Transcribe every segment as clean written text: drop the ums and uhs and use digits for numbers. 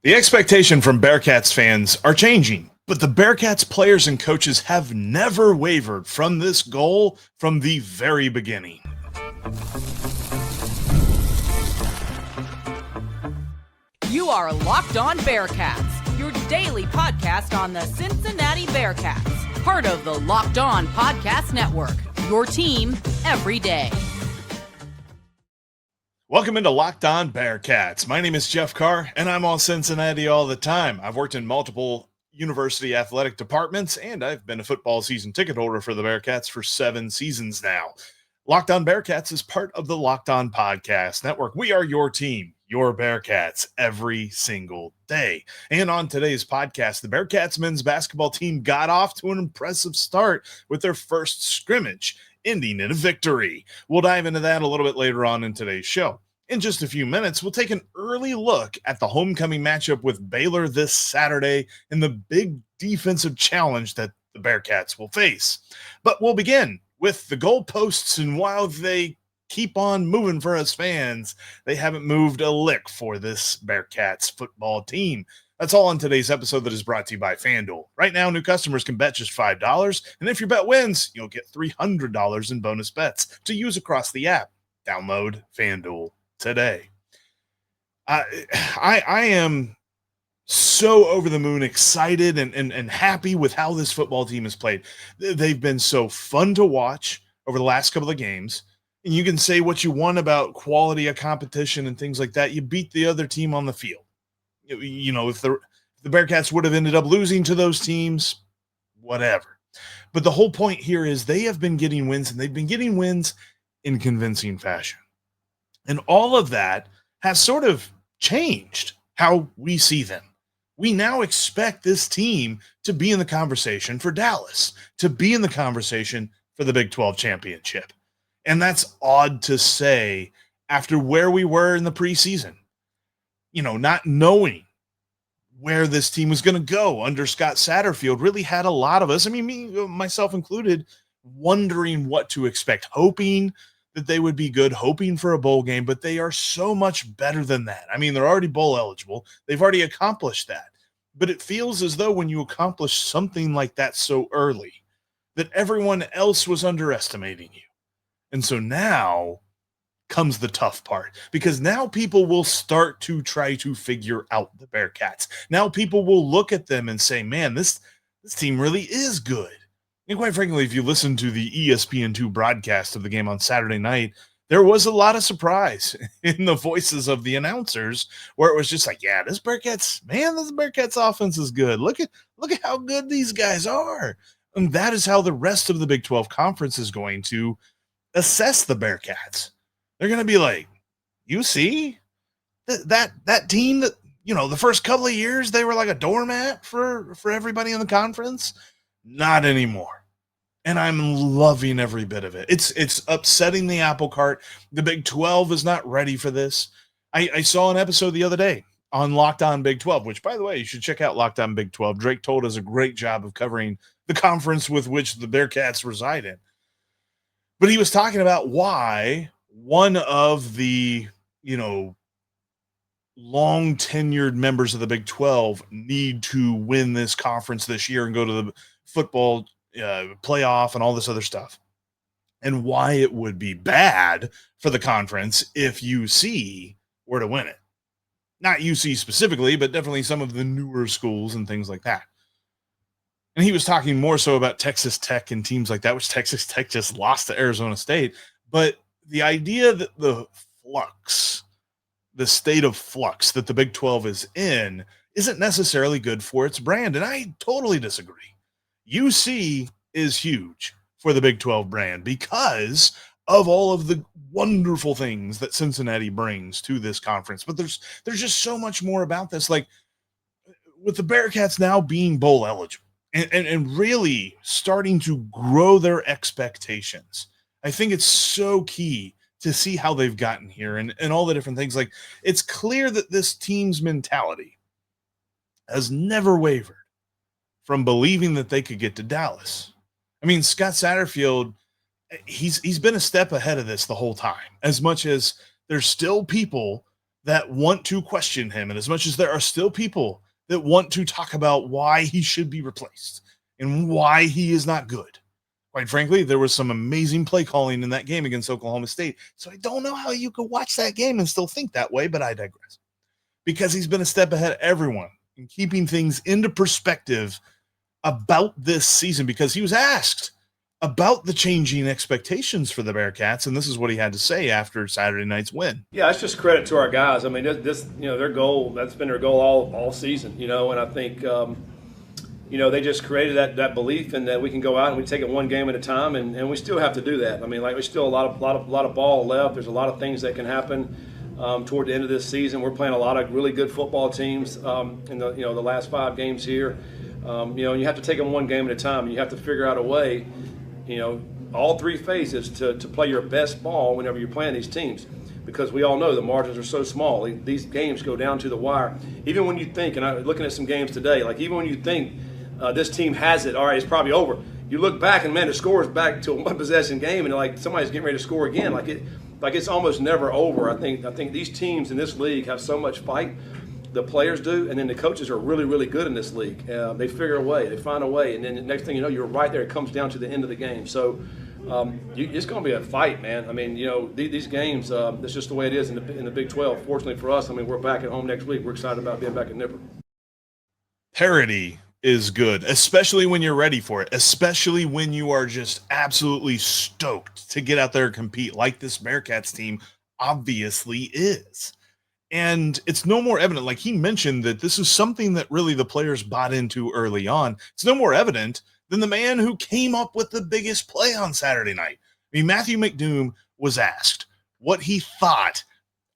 The expectation from Bearcats fans are changing, but the Bearcats players and coaches have never wavered from this goal from the very beginning. You are Locked On Bearcats, your daily podcast on the Cincinnati Bearcats, part of the Locked On Podcast Network, your team every day. Welcome into Locked On Bearcats. My name is Jeff Carr, and I'm on Cincinnati all the time. I've worked in multiple university athletic departments, and I've been a football season ticket holder for the Bearcats for 7 seasons now. Locked On Bearcats is part of the Locked On Podcast Network. We are your team, your Bearcats, every single day. And on today's podcast, the Bearcats men's basketball team got off to an impressive start with their first scrimmage, ending in a victory. We'll dive into that a little bit later on in today's show. In just a few minutes, we'll take an early look at the homecoming matchup with Baylor this Saturday and the big defensive challenge that the Bearcats will face. But we'll begin with the goalposts, and while they keep on moving for us fans, they haven't moved a lick for this Bearcats football team. That's all on today's episode that is brought to you by FanDuel. Right now, new customers can bet just $5, and if your bet wins, you'll get $300 in bonus bets to use across the app. Download FanDuel today. I am so over the moon excited and happy with how this football team has played. They've been so fun to watch over the last couple of games. And you can say what you want about quality of competition and things like that. You beat the other team on the field. You know, if the Bearcats would have ended up losing to those teams, whatever. But the whole point here is they have been getting wins, and they've been getting wins in convincing fashion. And all of that has sort of changed how we see them. We now expect this team to be in the conversation for Dallas, to be in the conversation for the Big 12 championship. And that's odd to say after where we were in the preseason. You know, not knowing where this team was going to go under Scott Satterfield really had a lot of us, I mean, me, myself included, wondering what to expect, hoping that they would be good, hoping for a bowl game, but they are so much better than that. I mean, they're already bowl eligible. They've already accomplished that. But it feels as though when you accomplish something like that so early, that everyone else was underestimating you. And so now comes the tough part, because now people will start to try to figure out the Bearcats. Now people will look at them and say, man, this team really is good. And quite frankly, if you listen to the ESPN2 broadcast of the game on Saturday night, there was a lot of surprise in the voices of the announcers, where it was just like, yeah, this Bearcats offense is good. Look at how good these guys are. And that is how the rest of the Big 12 conference is going to assess the Bearcats. They're going to be like, you see that team that, you know, the first couple of years they were like a doormat for everybody in the conference? Not anymore. And I'm loving every bit of it. It's upsetting the apple cart. The Big 12 is not ready for this. I saw an episode the other day on Locked On Big 12, which, by the way, you should check out Locked On Big 12. Drake Toll does a great job of covering the conference with which the Bearcats reside in. But he was talking about why one of the, you know, long tenured members of the Big 12 need to win this conference this year and go to the football playoff and all this other stuff, and why it would be bad for the conference if UC were to win it. Not UC specifically, but definitely some of the newer schools and things like that. And he was talking more so about Texas Tech and teams like that, which Texas Tech just lost to Arizona State. But the idea that the state of flux that the Big 12 is in isn't necessarily good for its brand. And I totally disagree. UC is huge for the Big 12 brand because of all of the wonderful things that Cincinnati brings to this conference. But there's just so much more about this. Like, with the Bearcats now being bowl eligible and really starting to grow their expectations, I think it's so key to see how they've gotten here and all the different things. Like, it's clear that this team's mentality has never wavered from believing that they could get to Dallas. I mean, Scott Satterfield, he's been a step ahead of this the whole time, as much as there's still people that want to question him, and as much as there are still people that want to talk about why he should be replaced and why he is not good, quite frankly, there was some amazing play calling in that game against Oklahoma State. So I don't know how you could watch that game and still think that way, but I digress. Because he's been a step ahead of everyone in keeping things into perspective about this season, because he was asked about the changing expectations for the Bearcats, and this is what he had to say after Saturday night's win. Yeah, it's just credit to our guys. I mean, this their goal, that's been their goal all season, and I think they just created that belief in that we can go out and we take it one game at a time, and we still have to do that. I mean, like, there's still a lot of ball left. There's a lot of things that can happen toward the end of this season. We're playing a lot of really good football teams in the last 5 games here. You have to take them one game at a time. You have to figure out a way, all 3 phases to play your best ball whenever you're playing these teams, because we all know the margins are so small. These games go down to the wire. Even when you think, and I'm looking at some games today, like even when you think this team has it, all right, it's probably over, you look back and, man, the score is back to a one-possession game, and like somebody's getting ready to score again. Like it's almost never over. I think these teams in this league have so much fight. The players do, and then the coaches are really, really good in this league. They figure a way, they find a way, and then the next thing you know, you're right there. It comes down to the end of the game. So it's going to be a fight, man. I mean, these games, that's just the way it is in the Big 12. Fortunately for us, I mean, we're back at home next week. We're excited about being back at Nipper. Parity is good, especially when you're ready for it, especially when you are just absolutely stoked to get out there and compete like this Bearcats team obviously is. And it's no more evident, like he mentioned, that this is something that really the players bought into early on. It's no more evident than the man who came up with the biggest play on Saturday night. I mean, Matthew McDoom was asked what he thought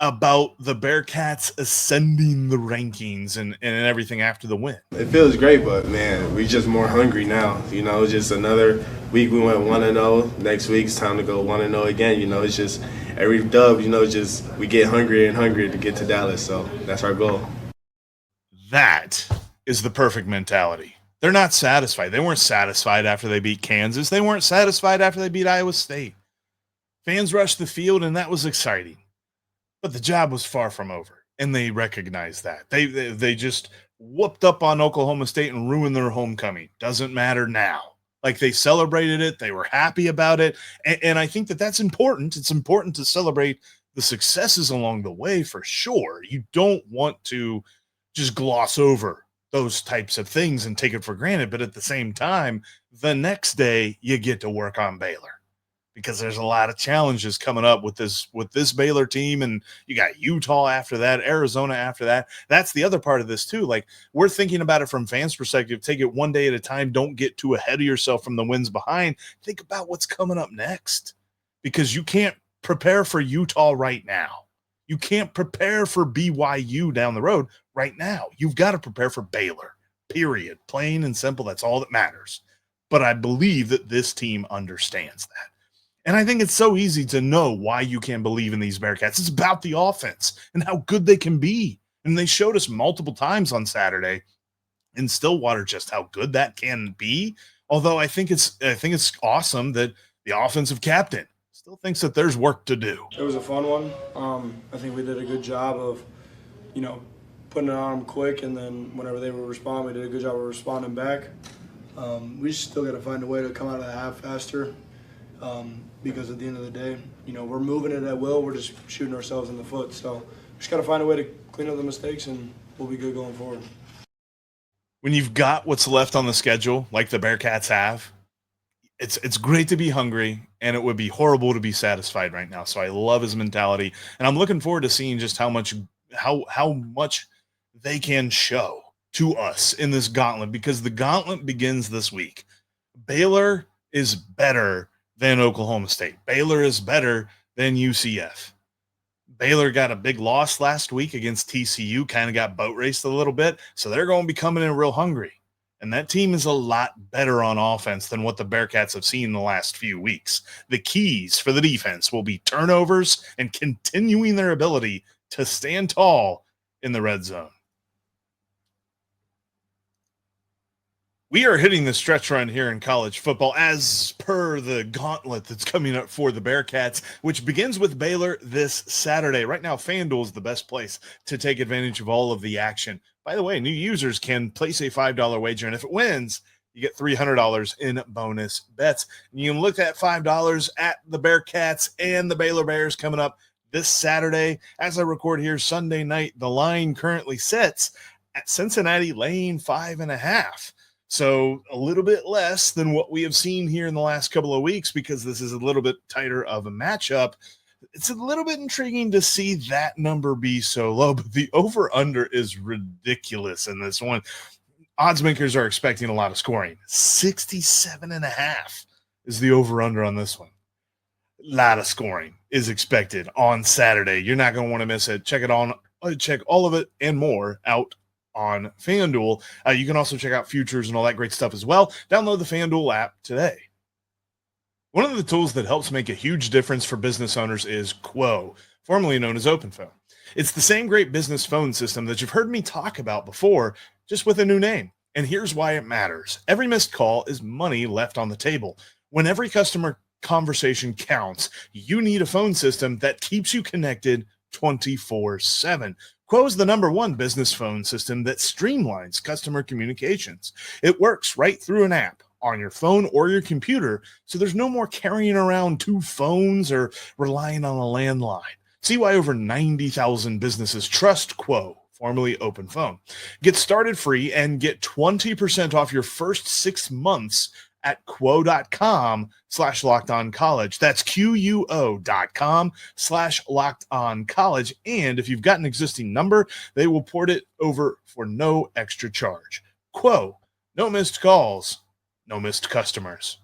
about the Bearcats ascending the rankings and everything after the win. It feels great, but, man, we're just more hungry now. Just another week we went 1-0. Next week it's time to go 1-0 again. It's just every dub, just we get hungrier and hungrier to get to Dallas. So that's our goal. That is the perfect mentality. They're not satisfied. They weren't satisfied after they beat Kansas. They weren't satisfied after they beat Iowa State. Fans rushed the field, and that was exciting. But the job was far from over, and they recognized that. They just whooped up on Oklahoma State and ruined their homecoming. Doesn't matter now. Like, they celebrated it. They were happy about it. And I think that's important. It's important to celebrate the successes along the way for sure. You don't want to just gloss over those types of things and take it for granted. But at the same time, the next day you get to work on Baylor, because there's a lot of challenges coming up with this Baylor team, and you got Utah after that, Arizona after that. That's the other part of this too. Like, we're thinking about it from fans' perspective. Take it one day at a time. Don't get too ahead of yourself from the wins behind. Think about what's coming up next, because you can't prepare for Utah right now. You can't prepare for BYU down the road right now. You've got to prepare for Baylor, period. Plain and simple. That's all that matters. But I believe that this team understands that. And I think it's so easy to know why you can believe in these Bearcats. It's about the offense and how good they can be. And they showed us multiple times on Saturday in Stillwater just how good that can be. Although I think it's awesome that the offensive captain still thinks that there's work to do. It was a fun one. I think we did a good job of, putting it on them quick, and then whenever they would respond, we did a good job of responding back. We just still got to find a way to come out of the half faster. Because at the end of the day, we're moving it at will. We're just shooting ourselves in the foot. So we just got to find a way to clean up the mistakes, and we'll be good going forward. When you've got what's left on the schedule, like the Bearcats have, it's great to be hungry, and it would be horrible to be satisfied right now. So I love his mentality, and I'm looking forward to seeing just how much they can show to us in this gauntlet, because the gauntlet begins this week. Baylor is better than Oklahoma State. Baylor is better than UCF. Baylor got a big loss last week against TCU, kind of got boat raced a little bit, so they're going to be coming in real hungry. And that team is a lot better on offense than what the Bearcats have seen in the last few weeks. The keys for the defense will be turnovers and continuing their ability to stand tall in the red zone. We are hitting the stretch run here in college football as per the gauntlet that's coming up for the Bearcats, which begins with Baylor this Saturday. Right now, FanDuel is the best place to take advantage of all of the action. By the way, new users can place a $5 wager, and if it wins, you get $300 in bonus bets. And you can look at $5 at the Bearcats and the Baylor Bears coming up this Saturday. As I record here Sunday night, the line currently sits at Cincinnati laying 5.5. So a little bit less than what we have seen here in the last couple of weeks because this is a little bit tighter of a matchup. It's a little bit intriguing to see that number be so low, but the over-under is ridiculous in this one. Odds makers are expecting a lot of scoring. 67.5 is the over-under on this one. A lot of scoring is expected on Saturday. You're not going to want to miss it. Check all of it and more out on FanDuel. You can also check out futures and all that great stuff as well. Download the FanDuel app today. One of the tools that helps make a huge difference for business owners is Quo, formerly known as OpenPhone. It's the same great business phone system that you've heard me talk about before, just with a new name. And here's why it matters. Every missed call is money left on the table. When every customer conversation counts, you need a phone system that keeps you connected 24/7. Quo is the #1 business phone system that streamlines customer communications. It works right through an app on your phone or your computer, so there's no more carrying around two phones or relying on a landline. See why over 90,000 businesses trust Quo, formerly OpenPhone. Get started free and get 20% off your first 6 months at quo.com/lockedoncollege. That's QUO.com/lockedoncollege. And if you've got an existing number, they will port it over for no extra charge. Quo, no missed calls, no missed customers.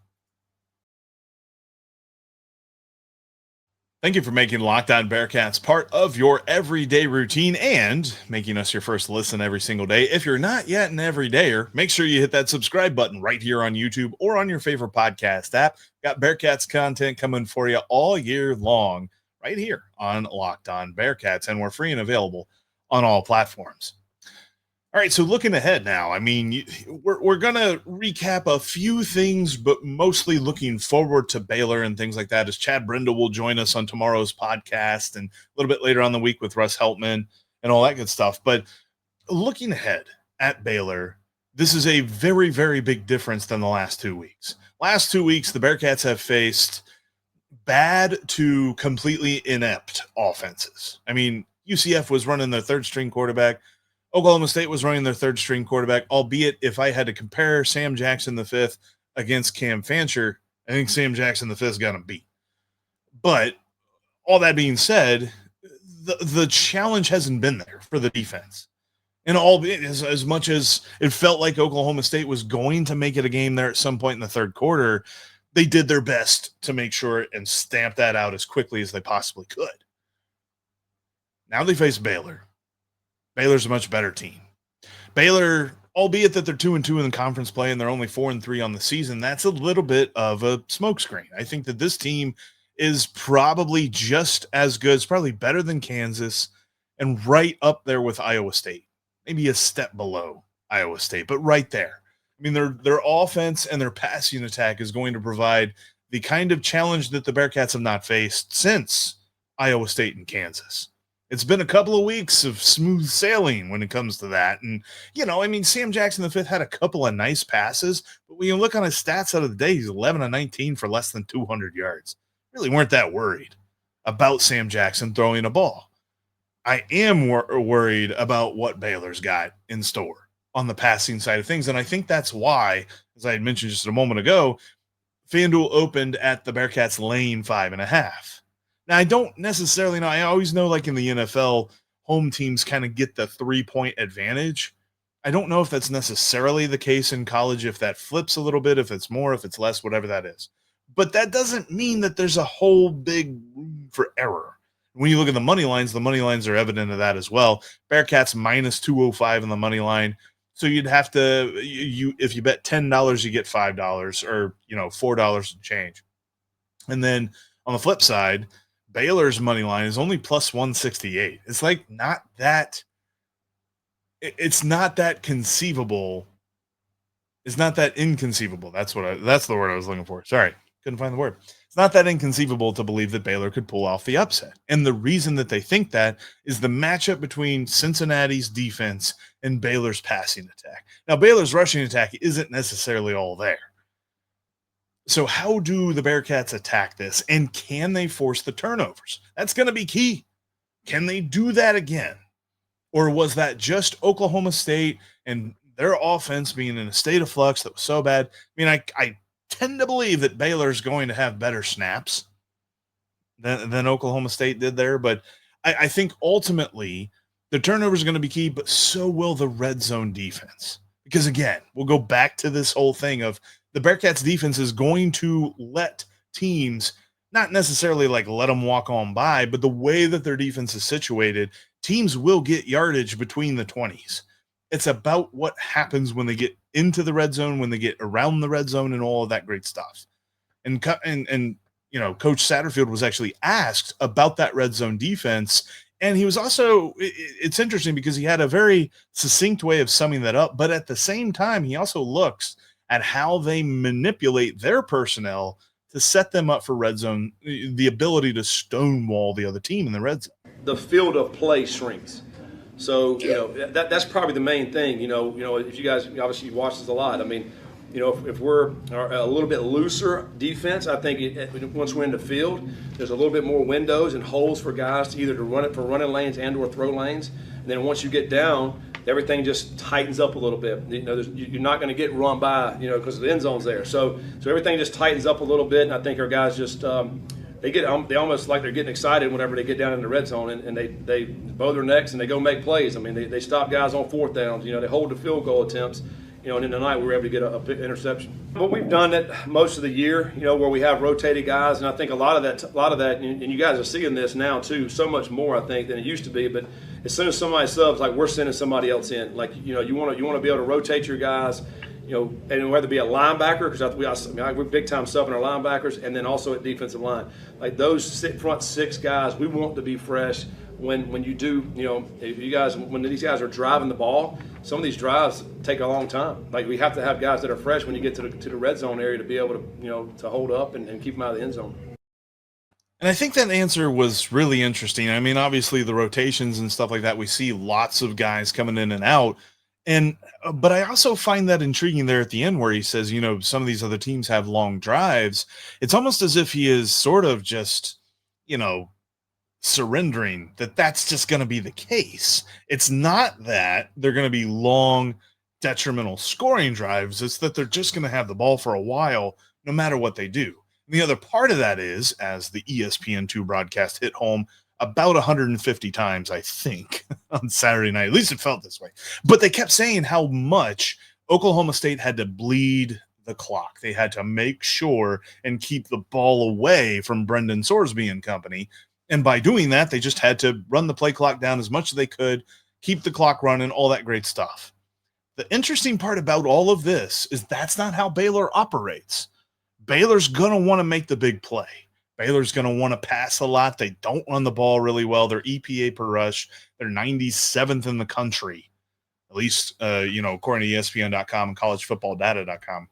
Thank you for making Locked On Bearcats part of your everyday routine and making us your first listen every single day. If you're not yet an everydayer, make sure you hit that subscribe button right here on YouTube or on your favorite podcast app. Got Bearcats content coming for you all year long right here on Locked On Bearcats, and we're free and available on all platforms. All right, so looking ahead now, I mean, we're going to recap a few things, but mostly looking forward to Baylor and things like that, as Chad Brindle will join us on tomorrow's podcast and a little bit later on the week with Russ Heltman and all that good stuff. But looking ahead at Baylor, this is a very, very big difference than the last 2 weeks. Last 2 weeks, the Bearcats have faced bad to completely inept offenses. I mean, UCF was running their third-string quarterback. Oklahoma State was running their third-string quarterback, albeit if I had to compare Sam Jackson V against Cam Fancher, I think Sam Jackson V's got him beat. But all that being said, the challenge hasn't been there for the defense. And as much as it felt like Oklahoma State was going to make it a game there at some point in the third quarter, they did their best to make sure and stamp that out as quickly as they possibly could. Now they face Baylor. Baylor's a much better team. Baylor, albeit that they're 2-2 in the conference play and they're only 4-3 on the season, that's a little bit of a smokescreen. I think that this team is probably just as good. It's probably better than Kansas and right up there with Iowa State. Maybe a step below Iowa State, but right there. I mean, their offense and their passing attack is going to provide the kind of challenge that the Bearcats have not faced since Iowa State and Kansas. It's been a couple of weeks of smooth sailing when it comes to that. And, you know, I mean, Sam Jackson V had a couple of nice passes, but when you look on his stats out of the day, he's 11-19 for less than 200 yards. Really weren't that worried about Sam Jackson throwing a ball. I am worried about what Baylor's got in store on the passing side of things. And I think that's why, as I had mentioned just a moment ago, FanDuel opened at the Bearcats laying 5.5. Now, I don't necessarily know. I always know, like in the NFL, home teams kind of get the 3-point advantage. I don't know if that's necessarily the case in college, if that flips a little bit, if it's more, if it's less, whatever that is. But that doesn't mean that there's a whole big room for error. When you look at the money lines are evident of that as well. Bearcats minus 205 on the money line. So you'd have to, if you bet $10, you get $5 or, $4 and change. And then on the flip side, Baylor's money line is only plus 168. It's like it's not that conceivable is not that inconceivable. That's the word I was looking for. Sorry, couldn't find the word. It's not that inconceivable to believe that Baylor could pull off the upset. And the reason that they think that is the matchup between Cincinnati's defense and Baylor's passing attack. Now, Baylor's rushing attack isn't necessarily all there. So how do the Bearcats attack this? And can they force the turnovers? That's going to be key. Can they do that again? Or was that just Oklahoma State and their offense being in a state of flux that was so bad? I mean, I tend to believe that Baylor's going to have better snaps than Oklahoma State did there. But I think ultimately the turnovers are going to be key, but so will the red zone defense. Because again, we'll go back to this whole thing of the Bearcats defense is going to let teams not necessarily like let them walk on by, but the way that their defense is situated, teams will get yardage between the 20s. It's about what happens when they get into the red zone, when they get around the red zone, and all of that great stuff. And you know, Coach Satterfield was actually asked about that red zone defense, and he was also, it's interesting because he had a very succinct way of summing that up, but at the same time, he also looks at how they manipulate their personnel to set them up for red zone, the ability to stonewall the other team in the red zone. The field of play shrinks. So, you know, that's probably the main thing. You know, if you guys, obviously you watch this a lot. I mean, you know, if we're a little bit looser defense, I think once we're in the field, there's a little bit more windows and holes for guys to either to run it for running lanes and or throw lanes. And then once you get down, everything just tightens up a little bit. You know, you're not going to get run by, you know, because the end zone's there. So everything just tightens up a little bit, and I think our guys just they almost like they're getting excited whenever they get down in the red zone, and they bow their necks and they go make plays. I mean, they stop guys on fourth downs. You know, they hold the field goal attempts. You know, and in the night we were able to get a big interception. But we've done it most of the year, you know, where we have rotated guys, and I think a lot of that, and you guys are seeing this now too, so much more I think than it used to be. But as soon as somebody subs, like we're sending somebody else in. Like, you know, you want to be able to rotate your guys, you know, and whether it be a linebacker, because we're big time subbing our linebackers, and then also at defensive line. Like those front six guys, we want to be fresh. When you do, you know, when these guys are driving the ball, some of these drives take a long time. Like we have to have guys that are fresh when you get to the red zone area to be able to, you know, to hold up and keep them out of the end zone. And I think that answer was really interesting. I mean, obviously the rotations and stuff like that, we see lots of guys coming in and out. But I also find that intriguing there at the end where he says, you know, some of these other teams have long drives. It's almost as if he is sort of just, you know, surrendering that that's just going to be the case. It's not that they're going to be long, detrimental scoring drives. It's that they're just going to have the ball for a while, no matter what they do. And the other part of that is, as the ESPN2 broadcast hit home about 150 times, I think, on Saturday night, at least it felt this way. But they kept saying how much Oklahoma State had to bleed the clock. They had to make sure and keep the ball away from Brendan Sorsby and company. And by doing that, they just had to run the play clock down as much as they could, keep the clock running, all that great stuff. The interesting part about all of this is that's not how Baylor operates. Baylor's going to want to make the big play. Baylor's going to want to pass a lot. They don't run the ball really well. Their EPA per rush, they're 97th in the country, at least, you know, according to ESPN.com and collegefootballdata.com.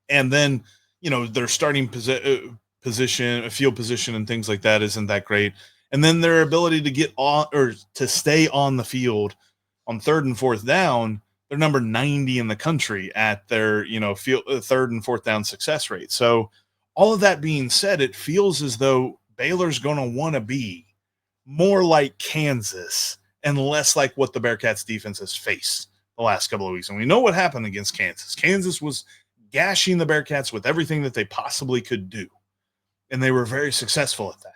And then, you know, their starting position, field position and things like that isn't that great. And then their ability to get on or to stay on the field on third and fourth down, they're number 90 in the country at their, you know, field third and fourth down success rate. So all of that being said, it feels as though Baylor's going to want to be more like Kansas and less like what the Bearcats defense has faced the last couple of weeks. And we know what happened against Kansas. Kansas was gashing the Bearcats with everything that they possibly could do. And they were very successful at that.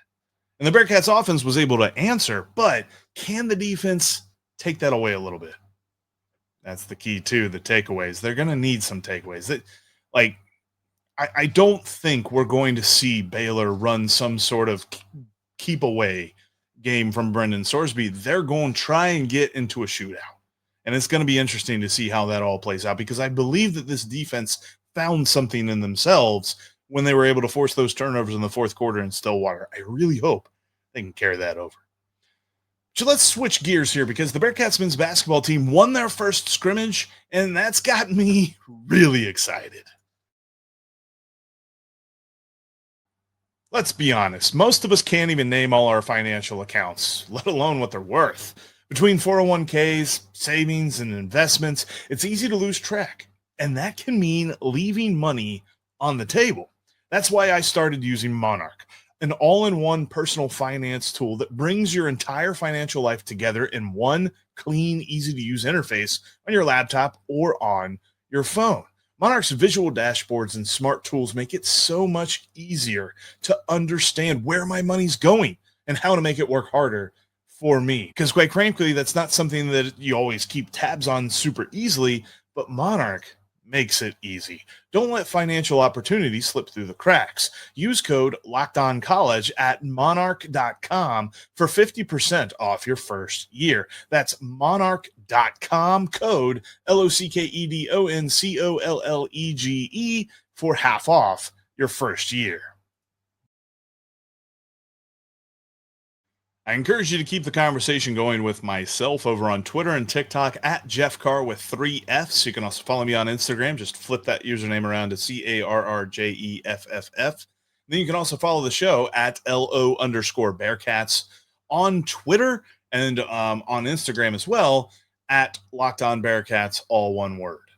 And the Bearcats offense was able to answer, but can the defense take that away a little bit? That's the key too, the takeaways. They're going to need some takeaways. I don't think we're going to see Baylor run some sort of keep away game from Brendan Sorsby. They're going to try and get into a shootout. And it's going to be interesting to see how that all plays out, because I believe that this defense found something in themselves when they were able to force those turnovers in the fourth quarter in Stillwater. I really hope they can carry that over. So let's switch gears here because the Bearcats men's basketball team won their first scrimmage, and that's got me really excited. Let's be honest, most of us can't even name all our financial accounts, let alone what they're worth. Between 401ks, savings, and investments, it's easy to lose track, and that can mean leaving money on the table. That's why I started using Monarch, an all-in-one personal finance tool that brings your entire financial life together in one clean, easy-to-use interface on your laptop or on your phone. Monarch's visual dashboards and smart tools make it so much easier to understand where my money's going and how to make it work harder for me. Because quite frankly, that's not something that you always keep tabs on super easily, but Monarch makes it easy. Don't let financial opportunities slip through the cracks. Use code LOCKEDONCOLLEGE at monarch.com for 50% off your first year. That's monarch.com, code LOCKEDONCOLLEGE for half off your first year. I encourage you to keep the conversation going with myself over on Twitter and TikTok at Jeff Carr with 3 Fs. You can also follow me on Instagram. Just flip that username around to CARRJEFFF. Then you can also follow the show at LO_Bearcats on Twitter and on Instagram as well at Locked On Bearcats, all one word.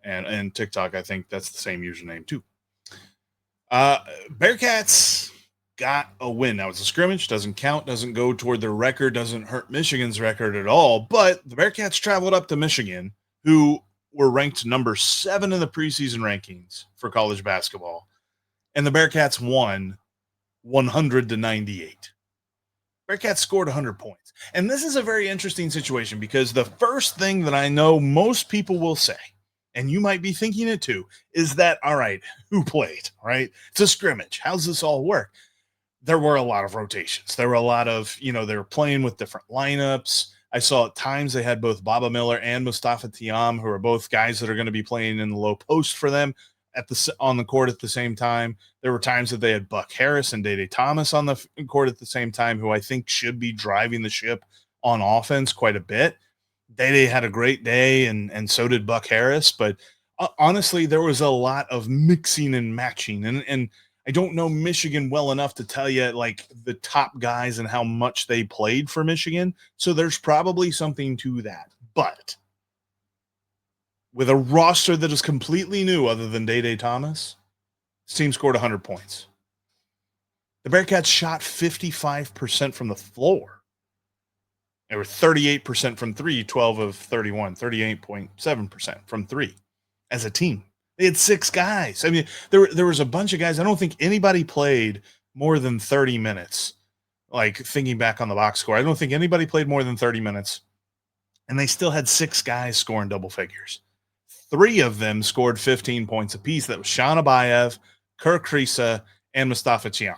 And TikTok, I think that's the same username too. Bearcats got a win. Now it's a scrimmage, doesn't count, doesn't go toward their record, doesn't hurt Michigan's record at all. But the Bearcats traveled up to Michigan, who were ranked number 7 in the preseason rankings for college basketball. And the Bearcats won 100-98. Bearcats scored 100 points. And this is a very interesting situation because the first thing that I know most people will say, and you might be thinking it too, is that, all right, who played, right? It's a scrimmage. How's this all work? There were a lot of rotations. There were a lot of, they were playing with different lineups. I saw at times they had both Baba Miller and Moustapha Thiam, who are both guys that are going to be playing in the low post for them on the court at the same time. There were times that they had Buck Harris and Day Thomas on the court at the same time, who I think should be driving the ship on offense quite a bit. Day had a great day, and so did Buck Harris. But honestly, there was a lot of mixing and matching, and I don't know Michigan well enough to tell you like the top guys and how much they played for Michigan. So there's probably something to that. But with a roster that is completely new other than Day Thomas, this team scored 100 points. The Bearcats shot 55% from the floor. They were 38% from 3, 12 of 31, 38.7% from 3 as a team. They had 6 guys. I mean, there was a bunch of guys. I don't think anybody played more than 30 minutes. Like thinking back on the box score, I don't think anybody played more than 30 minutes. And they still had 6 guys scoring double figures. 3 of them scored 15 points apiece. That was Sean Abayev, Kirk Krisa, and Moustapha Thiam.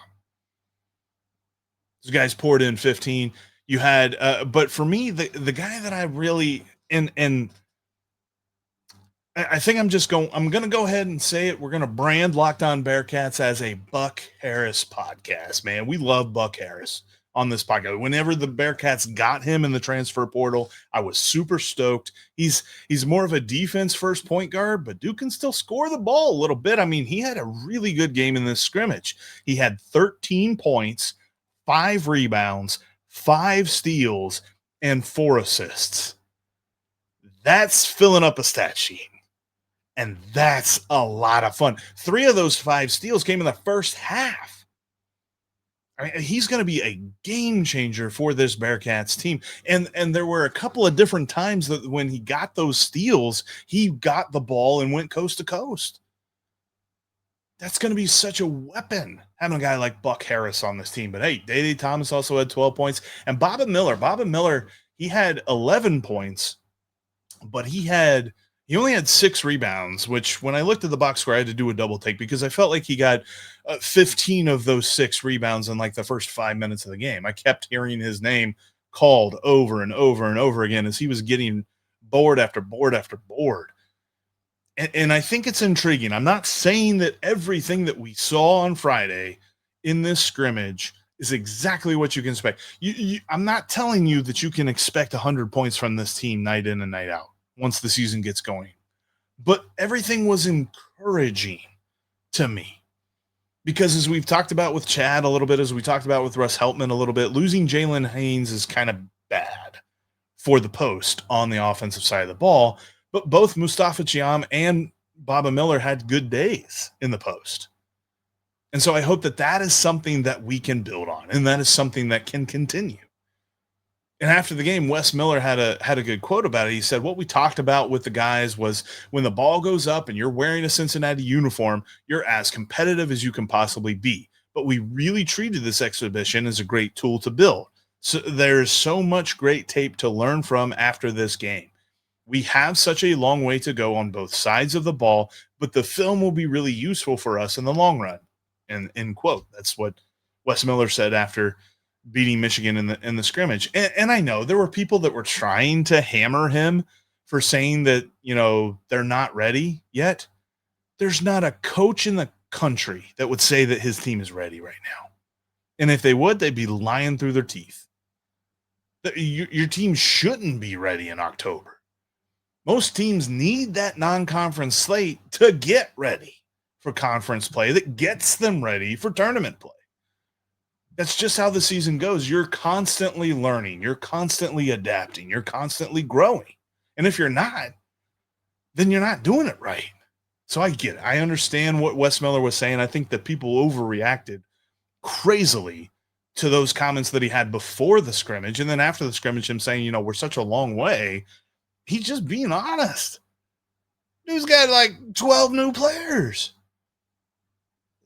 Those guys poured in 15. You had, but for me, the guy that I really and I think I'm going to go ahead and say it. We're going to brand Locked On Bearcats as a Buck Harris podcast, man. We love Buck Harris on this podcast. Whenever the Bearcats got him in the transfer portal, I was super stoked. He's more of a defense first point guard, but Duke can still score the ball a little bit. I mean, he had a really good game in this scrimmage. He had 13 points, 5 rebounds, 5 steals, and 4 assists. That's filling up a stat sheet. And that's a lot of fun. 3 of those 5 steals came in the first half. I mean, he's going to be a game changer for this Bearcats team. And there were a couple of different times that when he got those steals, he got the ball and went coast to coast. That's going to be such a weapon, having a guy like Buck Harris on this team. But hey, Day Thomas also had 12 points. And Baba Miller, he had 11 points, but he only had 6 rebounds, which when I looked at the box score, I had to do a double take because I felt like he got 15 of those 6 rebounds in like the first 5 minutes of the game. I kept hearing his name called over and over and over again as he was getting board after board after board. And I think it's intriguing. I'm not saying that everything that we saw on Friday in this scrimmage is exactly what you can expect. I'm not telling you that you can expect 100 points from this team night in and night out once the season gets going. But everything was encouraging to me. Because as we've talked about with Chad a little bit, as we talked about with Russ Heltman a little bit, losing Jalen Haynes is kind of bad for the post on the offensive side of the ball. But both Moustapha Thiam and Baba Miller had good days in the post. And so I hope that that is something that we can build on, and that is something that can continue. And after the game, Wes Miller had a good quote about it. He said, what we talked about with the guys was when the ball goes up and you're wearing a Cincinnati uniform, you're as competitive as you can possibly be. But we really treated this exhibition as a great tool to build. So there's so much great tape to learn from after this game. We have such a long way to go on both sides of the ball, but the film will be really useful for us in the long run. And end quote. That's what Wes Miller said after beating Michigan in the scrimmage. And I know there were people that were trying to hammer him for saying that, you know, they're not ready yet. There's not a coach in the country that would say that his team is ready right now. And if they would, they'd be lying through their teeth. Your team shouldn't be ready in October. Most teams need that non-conference slate to get ready for conference play that gets them ready for tournament play. That's just how the season goes. You're constantly learning. You're constantly adapting. You're constantly growing. And if you're not, then you're not doing it right. So I get it. I understand what Wes Miller was saying. I think that people overreacted crazily to those comments that he had before the scrimmage. And then after the scrimmage, him saying, you know, we're such a long way. He's just being honest. Dude's got like 12 new players.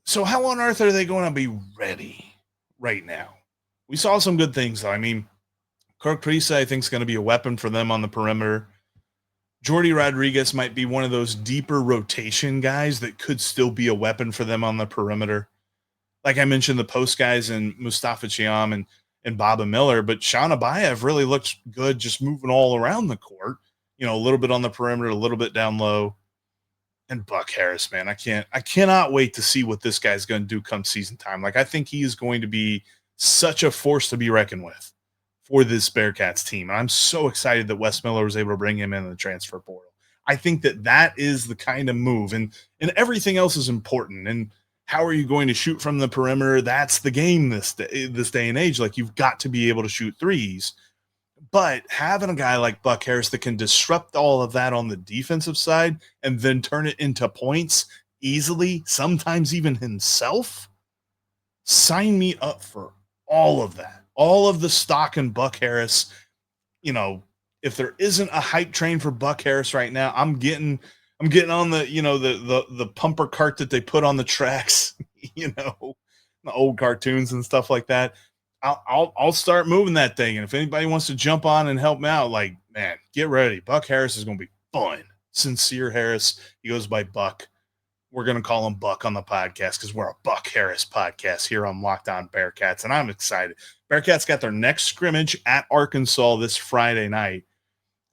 So how on earth are they going to be ready right now? We saw some good things, though. I mean, Kirk Priest, I think, is going to be a weapon for them on the perimeter. Jordy Rodriguez might be one of those deeper rotation guys that could still be a weapon for them on the perimeter. Like I mentioned, the post guys and Moustapha Thiam and Baba Miller, but Sean Abayev really looked good just moving all around the court. You know, a little bit on the perimeter, a little bit down low. And Buck Harris, man, I cannot wait to see what this guy's going to do come season time. Like, I think he is going to be such a force to be reckoned with for this Bearcats team. And I'm so excited that Wes Miller was able to bring him in the transfer portal. I think that that is the kind of move, and everything else is important. And how are you going to shoot from the perimeter? That's the game this day and age. Like, you've got to be able to shoot threes. But having a guy like Buck Harris that can disrupt all of that on the defensive side and then turn it into points easily, sometimes even himself, sign me up for all of that. All of the stock in Buck Harris. You know, if there isn't a hype train for Buck Harris right now, I'm getting on the, you know, the pumper cart that they put on the tracks, you know, the old cartoons and stuff like that. I'll start moving that thing. And if anybody wants to jump on and help me out, like, man, get ready. Buck Harris is going to be fun. Sincere Harris. He goes by Buck. We're going to call him Buck on the podcast because we're a Buck Harris podcast here on Locked On Bearcats. And I'm excited. Bearcats got their next scrimmage at Arkansas this Friday night.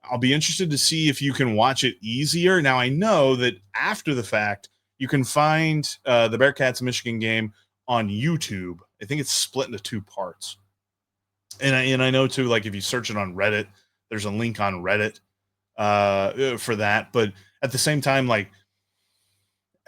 I'll be interested to see if you can watch it easier. Now, I know that after the fact, you can find the Bearcats Michigan game on YouTube. I think it's split into two parts. And I know, too, like if you search it on Reddit, there's a link on Reddit for that. But at the same time, like,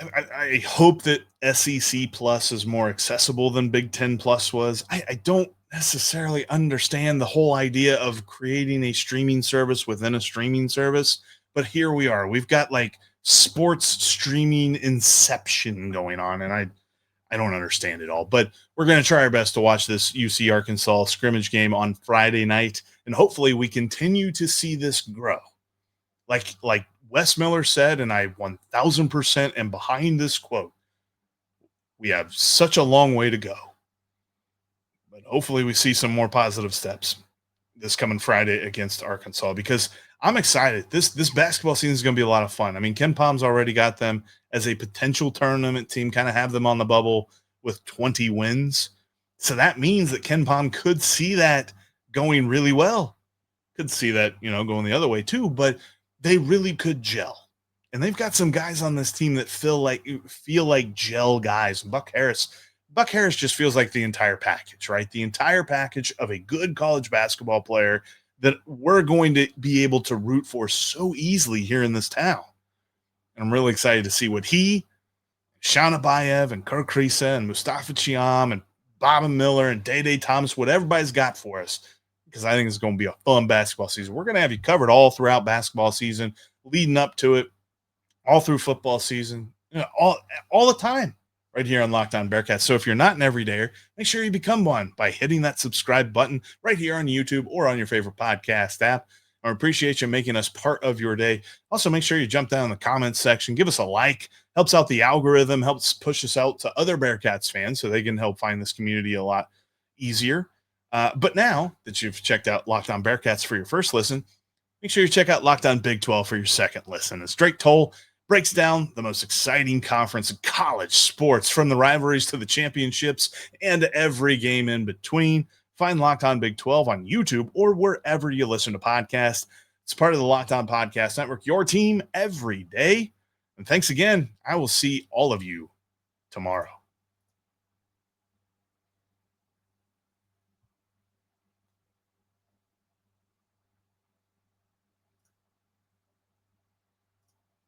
I hope that SEC Plus is more accessible than Big Ten Plus was. I don't necessarily understand the whole idea of creating a streaming service within a streaming service. But here we are. We've got like sports streaming inception going on. And I don't understand it all, but we're going to try our best to watch this UC Arkansas scrimmage game on Friday night. And hopefully we continue to see this grow. Like Wes Miller said, and I 1000% am behind this quote, we have such a long way to go. But hopefully we see some more positive steps this coming Friday against Arkansas, because I'm excited. This basketball season is going to be a lot of fun. I mean, Ken Palm's already got them as a potential tournament team, kind of have them on the bubble with 20 wins. So that means that Ken Palm could see that going really well. Could see that, you know, going the other way too, but they really could gel. And they've got some guys on this team that feel like gel guys. Buck Harris Buck Harris just feels like the entire package, right? The entire package of a good college basketball player that we're going to be able to root for so easily here in this town. And I'm really excited to see what he, Shauna Bayev, and Kirk Krisa, and Moustapha Thiam, and Bob Miller, and Day Thomas, what everybody's got for us, because I think it's going to be a fun basketball season. We're going to have you covered all throughout basketball season, leading up to it, all through football season, all the time, right here on Locked On Bearcats. So if you're not an everydayer, make sure you become one by hitting that subscribe button right here on YouTube or on your favorite podcast app. I appreciate you making us part of your day. Also, make sure you jump down in the comments section, give us a like, helps out the algorithm, helps push us out to other Bearcats fans so they can help find this community a lot easier. But now that you've checked out Locked On Bearcats for your first listen, make sure you check out Locked On Big 12 for your second listen. As Drake Toll breaks down the most exciting conference in college sports, from the rivalries to the championships and every game in between. Find Locked On Big 12 on YouTube or wherever you listen to podcasts. It's part of the Locked On Podcast Network, your team every day. And thanks again. I will see all of you tomorrow.